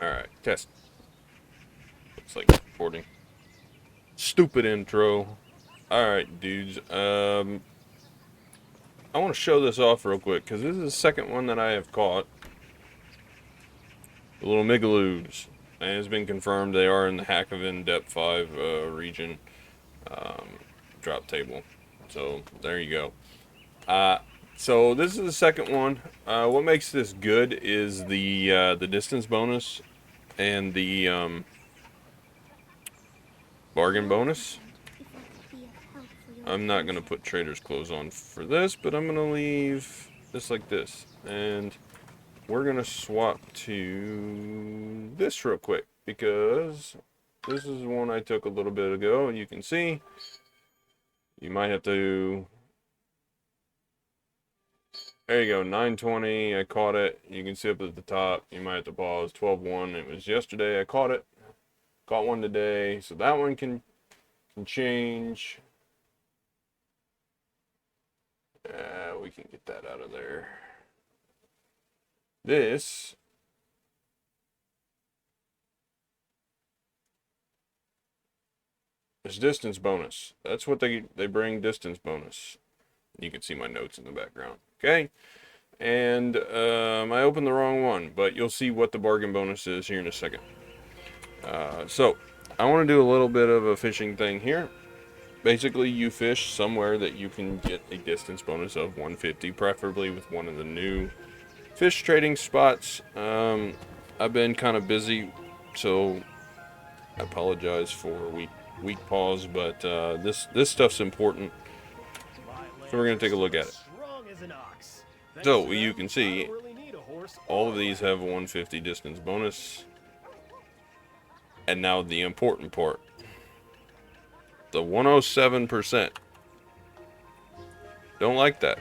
Alright, test. Looks like recording. Stupid intro. Alright, dudes. I want to show this off real quick, because this is the second one that I have caught. The little Migaloos. And it's been confirmed they are in the Hackhaven Depth 5 region drop table. So, there you go. So this is the second one. What makes this good is the distance bonus and the bargain bonus. I'm not going to put trader's clothes on for this, but I'm going to leave this like this. And we're going to swap to this real quick, because this is one I took a little bit ago, and you can see you might have to... There you go, 920, I caught it. You can see up at the top, you might have to pause, 12-1. It was yesterday, I caught it. Caught one today, so that one can change. We can get that out of there. This is distance bonus. That's what they bring, distance bonus. You can see my notes in the background. Okay, and I opened the wrong one, but you'll see what the bargain bonus is here in a second. So I want to do a little bit of a fishing thing here. Basically, you fish somewhere that you can get a distance bonus of 150, preferably with one of the new fish trading spots. I've been kind of busy, so I apologize for a week pause, but this stuff's important. So we're going to take a look at it. So you can see all of these have a 150 distance bonus. And now the important part. The 107%. Don't like that.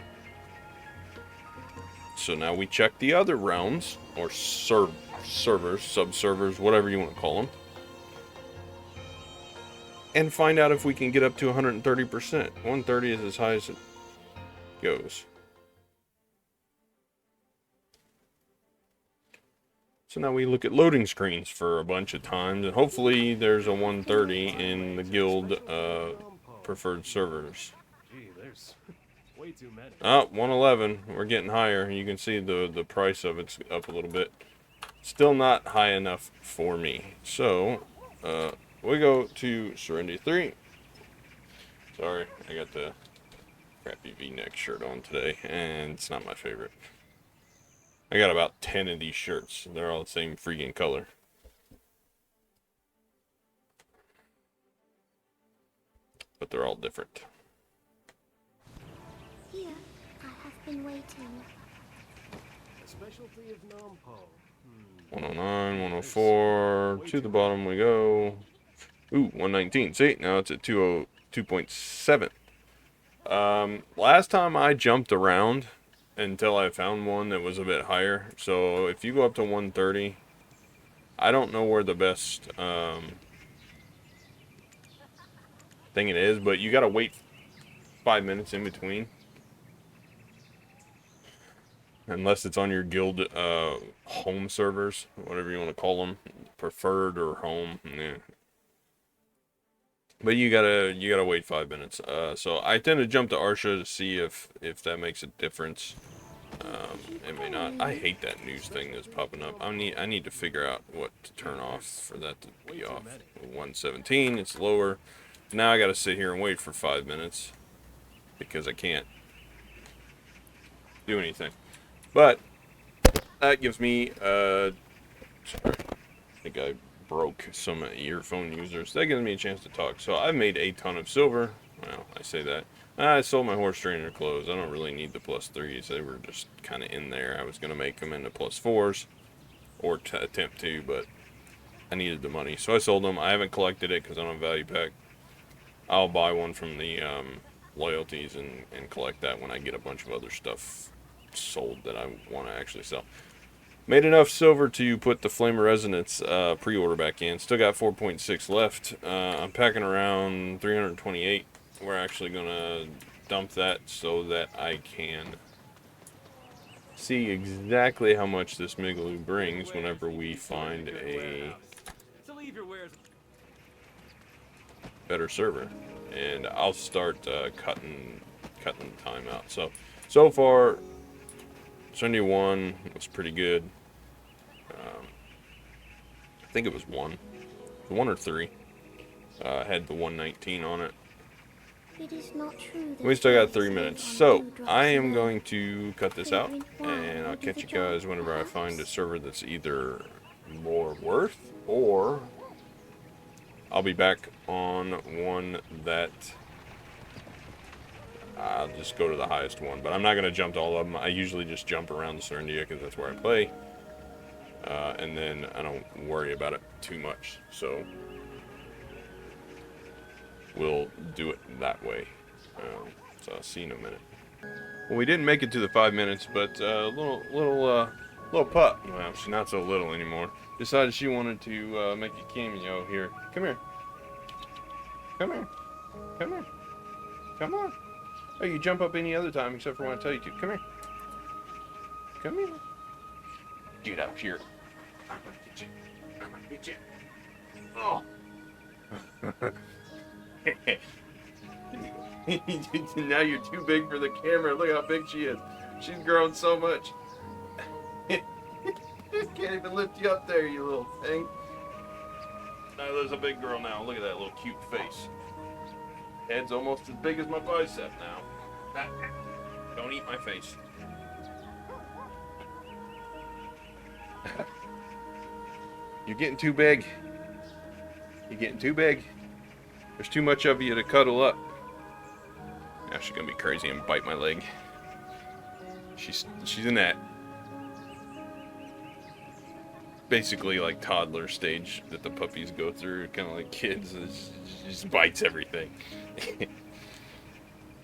So now we check the other rounds, or servers, sub-servers, whatever you want to call them. And find out if we can get up to 130%. 130 is as high as it goes. So now we look at loading screens for a bunch of times, and hopefully there's a 130 in the guild preferred servers. Oh, 111. We're getting higher. You can see the price of it's up a little bit. Still not high enough for me. So we go to Serenity 3. Sorry, I got the crappy V-neck shirt on today, and it's not my favorite. I got about 10 of these shirts. They're all the same freaking color. But they're all different. Here, I have been waiting. A specialty of Nampo. 109, 104. To the bottom we go. Ooh, 119. See, now it's at 202.7. Last time I jumped around until I found one that was a bit higher. So if you go up to 130, I don't know where the best thing it is, but you gotta wait 5 minutes in between, unless it's on your guild home servers, whatever you want to call them, preferred or home. Yeah. But you gotta wait 5 minutes. So I tend to jump to Arsha to see if that makes a difference. It may not. I hate that news thing that's popping up. I need to figure out what to turn off for that to be off. 117, it's lower. Now I gotta sit here and wait for 5 minutes because I can't do anything. But that gives me sorry, I think I broke some earphone users. That gives me a chance to talk. So I've made a ton of silver. Well, I say that. I sold my horse trainer clothes. I don't really need the +3s. They were just kind of in there. I was going to make them into +4s or attempt to, but I needed the money. So I sold them. I haven't collected it because I don't have value pack. I'll buy one from the loyalties and collect that when I get a bunch of other stuff sold that I want to actually sell. Made enough silver to put the Flame of Resonance pre-order back in. Still got 4.6 left. I'm packing around 328. We're actually going to dump that so that I can see exactly how much this Migaloo brings whenever we find a better server, and I'll start cutting time out. So far, 71 was pretty good. I think it was one or three. Had the 119 on it. It is not true that We still got 3 fairies live minutes, on so dewdrops I am alone. going to cut this out, Figuring why and I'll will do catch the you guys job, whenever I find a perhaps. server that's either more worth, or I'll be back on one that I'll just go to the highest one. But I'm not going to jump to all of them. I usually just jump around the Serendia because that's where I play, and then I don't worry about it too much. So we'll do it that way. So I'll see you in a minute. Well, we didn't make it to the 5 minutes, but little pup. Well, she's not so little anymore. Decided she wanted to make a cameo here. Come here. Come here. Come here. Come on. Oh, you jump up any other time except for when I tell you to. Come here. Come here. Get up here. I'm gonna get you. I'm gonna get you. Oh. Now you're too big for the camera. Look how big she is. She's grown so much. Can't even lift you up there, you little thing. No, there's a big girl now. Look at that little cute face. Head's almost as big as my bicep now. Don't eat my face. You're getting too big. You're getting too big. There's too much of you to cuddle up. Now she's gonna be crazy and bite my leg. She's in that basically like toddler stage that the puppies go through, kind of like kids. She just bites everything.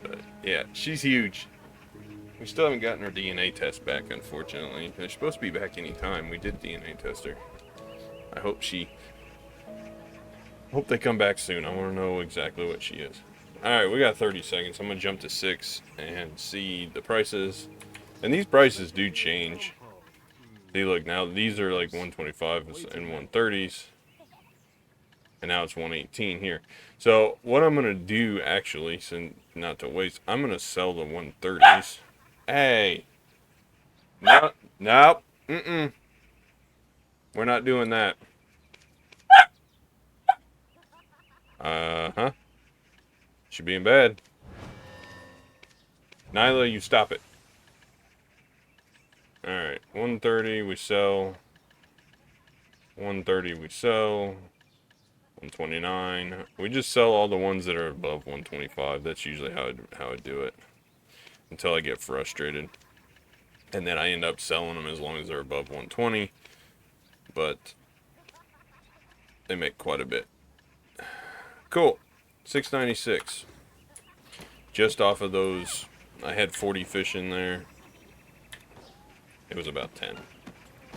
But yeah, she's huge. We still haven't gotten her DNA test back, unfortunately. They're supposed to be back any time. We did DNA test her. I hope they come back soon. I want to know exactly what she is. Alright, we got 30 seconds. I'm going to jump to 6 and see the prices. And these prices do change. See, look, now these are like 125s and 130s. And now it's 118 here. So what I'm going to do, actually, so not to waste, I'm going to sell the 130s. Hey. No, nope. Mm-mm. We're not doing that. Uh-huh. She being bad. Nyla, you stop it. Alright, 130 we sell. 130 we sell. 129. We just sell all the ones that are above 125. That's usually how I do it. Until I get frustrated. And then I end up selling them as long as they're above 120. But they make quite a bit. Cool. 696. Just off of those, I had 40 fish in there. It was about 10.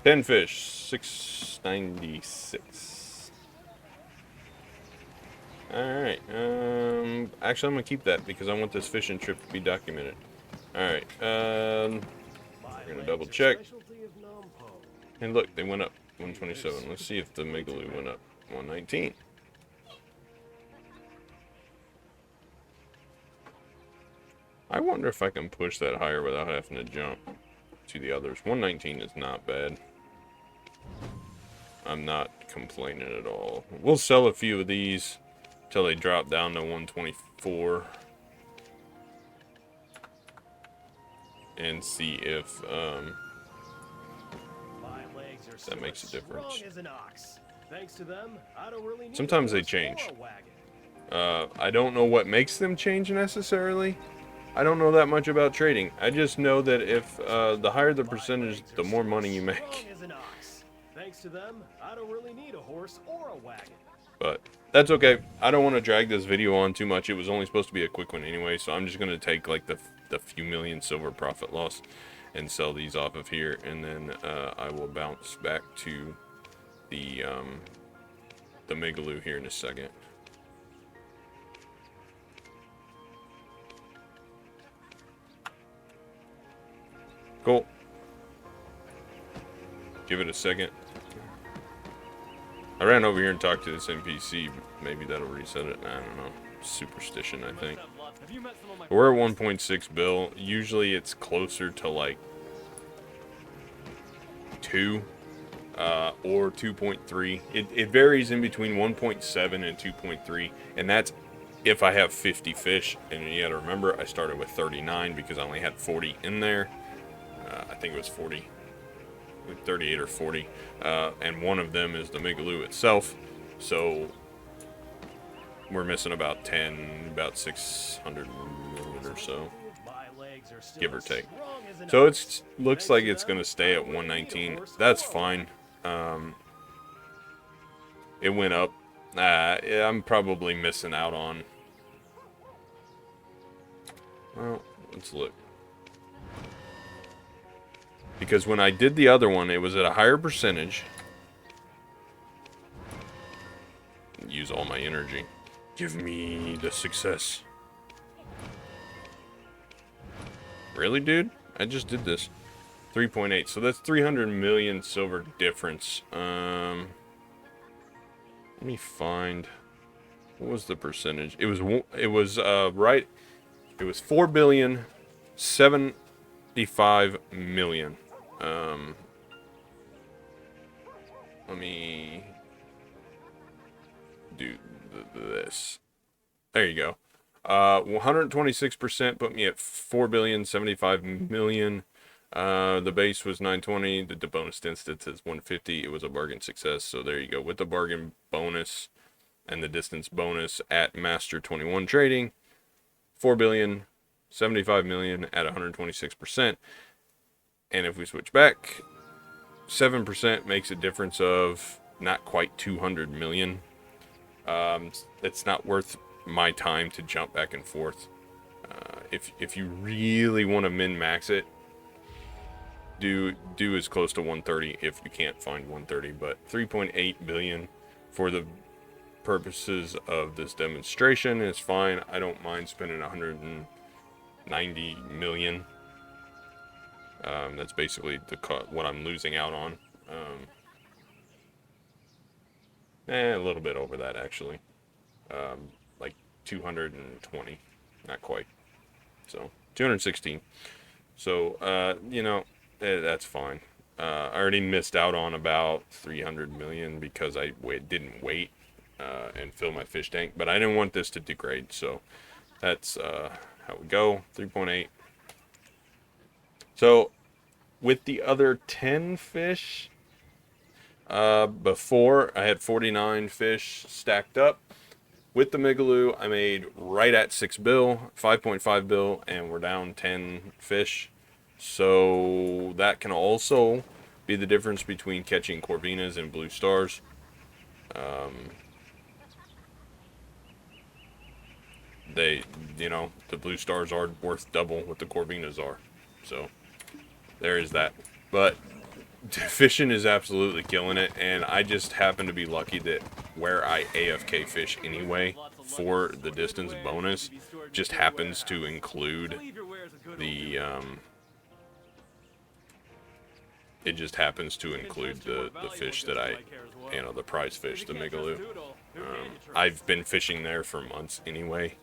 10 fish, 696. Alright, actually I'm gonna keep that because I want this fishing trip to be documented. Alright, we're gonna double check. And look, they went up 127. Let's see if the Migaloo went up 119. I wonder if I can push that higher without having to jump to the others. 119 is not bad. I'm not complaining at all. We'll sell a few of these till they drop down to 124 and see if that makes a difference. Sometimes they change. I don't know what makes them change necessarily. I don't know that much about trading. I just know that if the higher the percentage, the more money you make. Thanks to them, I don't really need a horse or a wagon. But that's okay. I don't want to drag this video on too much. It was only supposed to be a quick one anyway, so I'm just going to take like the few million silver profit loss and sell these off of here, and then I will bounce back to the Migaloo here in a second. Cool. Give it a second. I ran over here and talked to this NPC. Maybe that'll reset it. I don't know. Superstition, I think. We're at 1.6 bill. Usually it's closer to like 2 or 2.3. It varies in between 1.7 and 2.3, and that's if I have 50 fish. And you gotta remember, I started with 39 because I only had 40 in there. I think it was 40. 38 or 40, and one of them is the Migaloo itself, so we're missing about 600 million or so, give or take. So it looks like it's going to stay at 119. That's fine. It went up. I'm probably missing out on, well, let's look. Because when I did the other one, it was at a higher percentage. Use all my energy. Give me the success. Really, dude? I just did this. 3.8. So that's 300 million silver difference. Let me find. What was the percentage? It was right. It was 4,075 million. Let me do this. There you go. 126% put me at 4,075 million. The base was 920. The bonus distance is 150. It was a bargain success. So there you go. With the bargain bonus and the distance bonus at Master 21 Trading, 4,075 million at 126%. And if we switch back, 7% makes a difference of not quite 200 million. It's not worth my time to jump back and forth. If you really want to min-max it, do as close to 130 if you can't find 130. But 3.8 billion for the purposes of this demonstration is fine. I don't mind spending 190 million. That's basically what I'm losing out on. A little bit over that, actually. Like 220. Not quite. So, 216. So, that's fine. I already missed out on about 300 million because I didn't wait and fill my fish tank. But I didn't want this to degrade, so that's how we go. 3.8. So, with the other 10 fish, before I had 49 fish stacked up. With the Migaloo, I made right at 6 bill, 5.5 bill, and we're down 10 fish. So that can also be the difference between catching Corvinas and blue stars. The blue stars are worth double what the Corvinas are. So there is that. But fishing is absolutely killing it, and I just happen to be lucky that where I AFK fish anyway for the distance bonus just happens to include the the fish that the prize fish, the Migaloo. I've been fishing there for months anyway,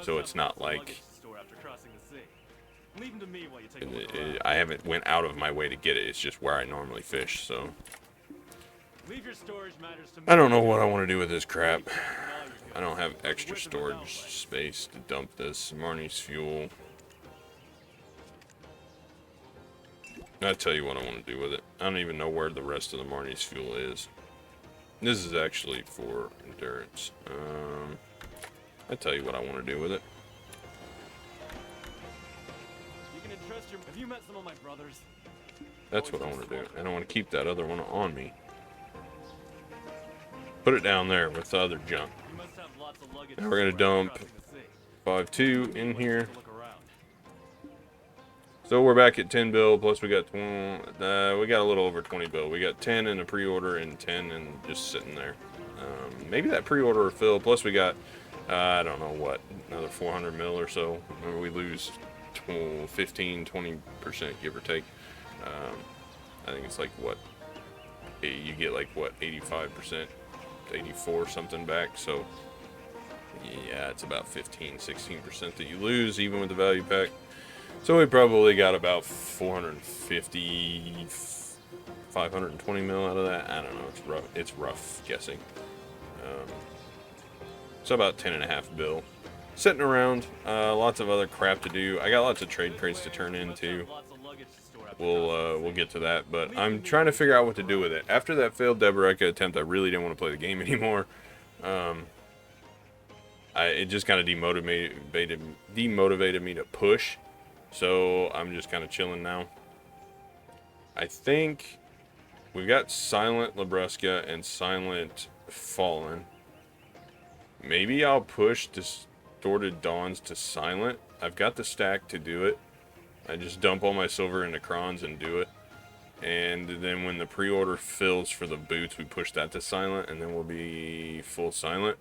so it's not like I haven't went out of my way to get it. It's just where I normally fish, so I don't know what I want to do with this crap. I don't have extra storage space to dump this. Marnie's fuel. I'll tell you what I want to do with it. I don't even know where the rest of the Marnie's fuel is. This is actually for endurance. I'll tell you what I want to do with it. Have you met some of my brothers? That's what I want to do. And I want to keep that other one on me. Put it down there with the other junk. Now we're going to dump 5.2 in here. So we're back at 10 bill, plus we got a little over 20 bill. We got 10 in a pre-order and 10 and just sitting there. Maybe that pre-order will fill, plus we got, I don't know what, another 400 mil or so. Remember, we lose 15-20%, give or take. I think it's like what, you get like what, 85%, 84 something back. So yeah, it's about 15-16% that you lose even with the value pack. So we probably got about 450, 520 mil out of that. I don't know. It's rough guessing. So about 10.5 bill. Sitting around. Lots of other crap to do. I got lots of trade crates to turn into. We'll get to that, but I'm trying to figure out what to do with it. After that failed Deboreka attempt, I really didn't want to play the game anymore. It just kind of demotivated me to push. So I'm just kind of chilling now. I think we've got Silent Labreska and Silent Fallen. Maybe I'll push Distorted Dawns to Silent. I've got the stack to do it. I just dump all my silver into Krons and do it. And then when the pre-order fills for the boots, we push that to Silent, and then we'll be full Silent.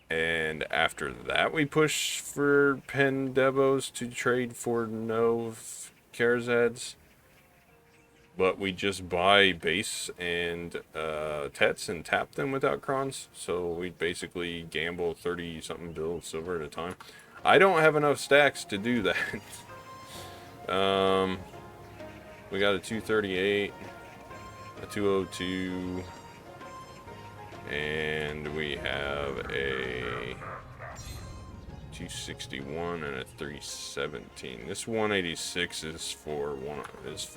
And after that, we push for Pen Devos to trade for no Karazads. But we just buy base and Tets and tap them without Krons. So we basically gamble 30-something bill of silver at a time. I don't have enough stacks to do that. We got a 238, a 202, and we have a 261 and a 317. This 186 is for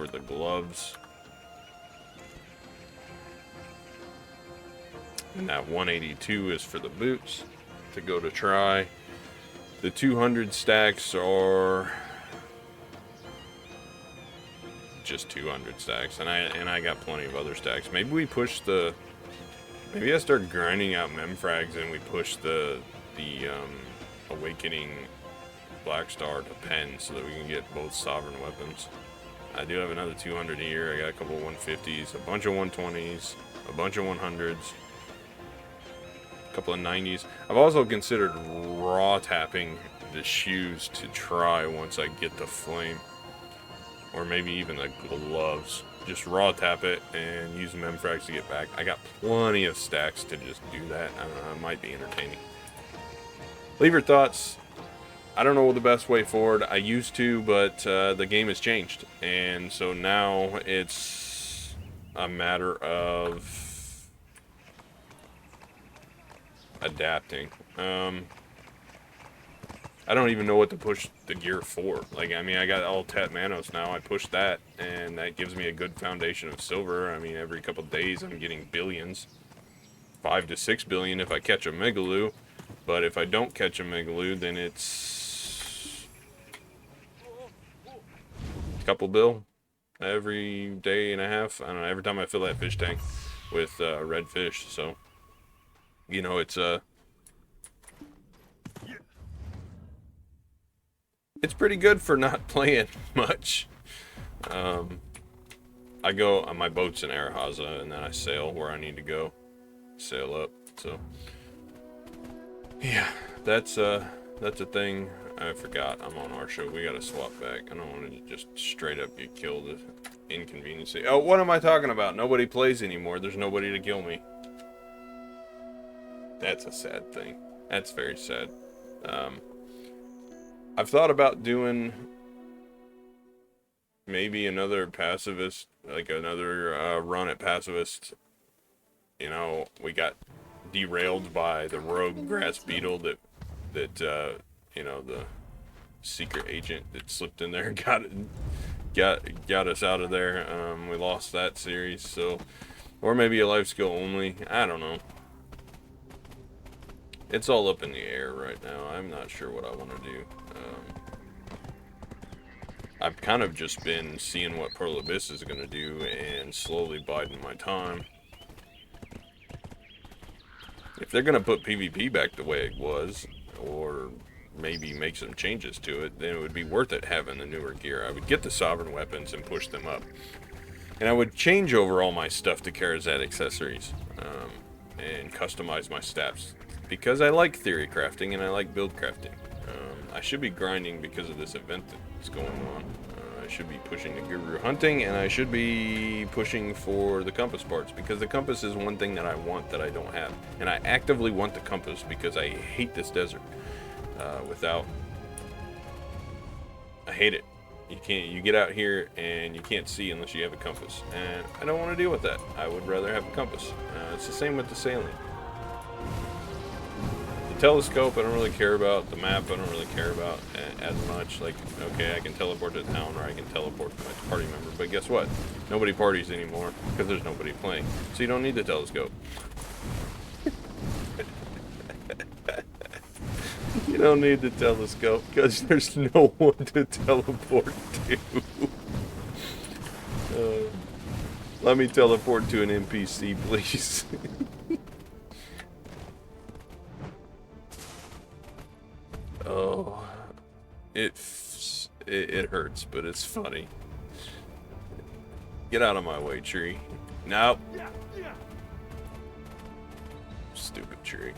the gloves. And that 182 is for the boots to go to try. The 200 stacks are just 200 stacks, and I got plenty of other stacks. Maybe we push maybe I start grinding out memfrags and we push the Awakening Black Star to Pen so that we can get both sovereign weapons. I do have another 200 here. I got a couple 150s, a bunch of 120s, a bunch of 100s, a couple of 90s. I've also considered raw tapping the shoes to try once I get the flame, or maybe even the gloves. Just raw tap it and use the memfrags to get back. I got plenty of stacks to just do that. I don't know, it might be entertaining. Leave your thoughts. I don't know the best way forward. I used to, but the game has changed. And so now it's a matter of adapting. I don't even know what to push the gear for. Like, I mean, I got all Tat Manos now. I push that, and that gives me a good foundation of silver. I mean, every couple days I'm getting billions. 5 to 6 billion if I catch a Megaloo. But if I don't catch a Megaloo, then it's a couple bill every day and a half. I don't know, every time I fill that fish tank with red fish. So, you know, it's pretty good for not playing much. I go on my boat's in Arahaza, and then I sail where I need to go. Sail up. So yeah, that's a thing. I forgot I'm on our show. We gotta swap back. I don't want to just straight up get killed. Inconvenience. Oh, what am I talking about? Nobody plays anymore. There's nobody to kill me. That's a sad thing. That's very sad. I've thought about doing maybe another pacifist, like another run at pacifist. You know, we got derailed by the rogue grass beetle that you know, the secret agent that slipped in there and got us out of there. We lost that series, so, or maybe a life skill only. I don't know. It's all up in the air right now. I'm not sure what I want to do. I've kind of just been seeing what Pearl Abyss is going to do and slowly biding my time. If they're going to put PvP back the way it was, or maybe make some changes to it, then it would be worth it having the newer gear. I would get the sovereign weapons and push them up. And I would change over all my stuff to Karazad accessories, and customize my stats. Because I like theory crafting and I like build crafting. I should be grinding because of this event that's going on. I should be pushing the guru hunting, and I should be pushing for the compass parts, because the compass is one thing that I want that I don't have. And I actively want the compass because I hate this desert. I hate it. You get out here and you can't see unless you have a compass. And I don't want to deal with that. I would rather have a compass. It's the same with the sailing. The telescope I don't really care about. The map I don't really care about as much. Like, okay, I can teleport to town, or I can teleport to my party member. But guess what? Nobody parties anymore because there's nobody playing. So you don't need the telescope. You don't need the telescope because there's no one to teleport to. Let me teleport to an NPC, please. Oh, it hurts, but it's funny. Get out of my way, tree. Nope. Stupid tree.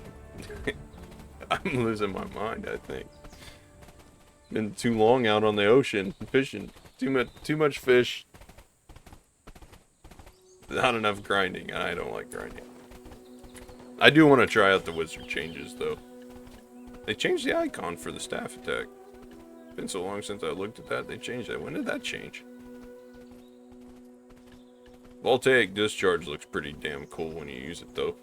I'm losing my mind, I think. Been too long out on the ocean fishing. Too much fish. Not enough grinding. I don't like grinding. I do want to try out the wizard changes, though. They changed the icon for the staff attack. It's been so long since I looked at that. They changed that. When did that change? Voltaic discharge looks pretty damn cool when you use it, though.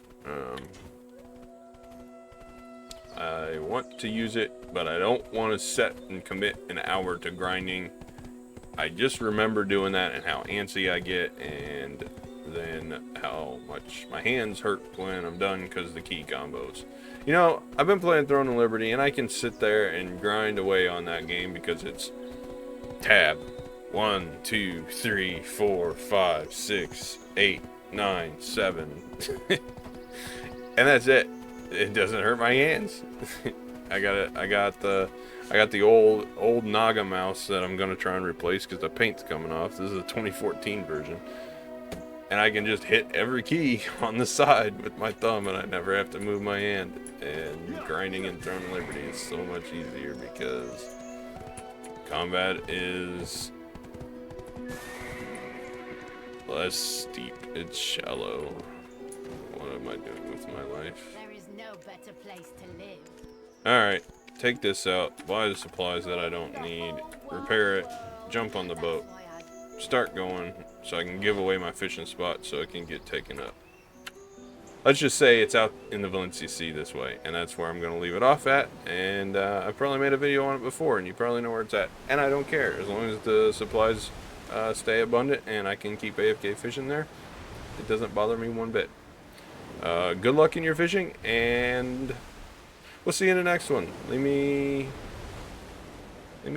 I want to use it, but I don't want to set and commit an hour to grinding. I just remember doing that and how antsy I get, and then how much my hands hurt when I'm done because of the key combos. You know, I've been playing Throne of Liberty, and I can sit there and grind away on that game because it's tab 1, 2, 3, 4, 5, 6, 8, 9, 7, and that's it. It doesn't hurt my hands. I got the old Naga mouse that I'm gonna try and replace because the paint's coming off. This is a 2014 version, and I can just hit every key on the side with my thumb, and I never have to move my hand. And grinding in Throne of Liberty is so much easier because combat is less steep. It's shallow. What am I doing with my life? There is no better place to live. Alright, take this out, buy the supplies that I don't need, repair it, jump on the boat, start going so I can give away my fishing spot so it can get taken up. Let's just say it's out in the Valencia Sea this way, and that's where I'm going to leave it off at, and I've probably made a video on it before, and you probably know where it's at, and I don't care, as long as the supplies stay abundant and I can keep AFK fishing there, it doesn't bother me one bit. Good luck in your fishing, and we'll see you in the next one. Leave me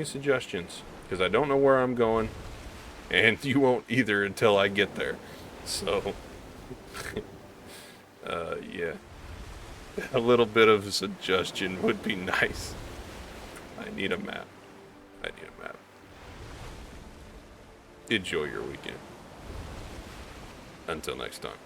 suggestions, because I don't know where I'm going, and you won't either until I get there. So, yeah. A little bit of a suggestion would be nice. I need a map. Enjoy your weekend. Until next time.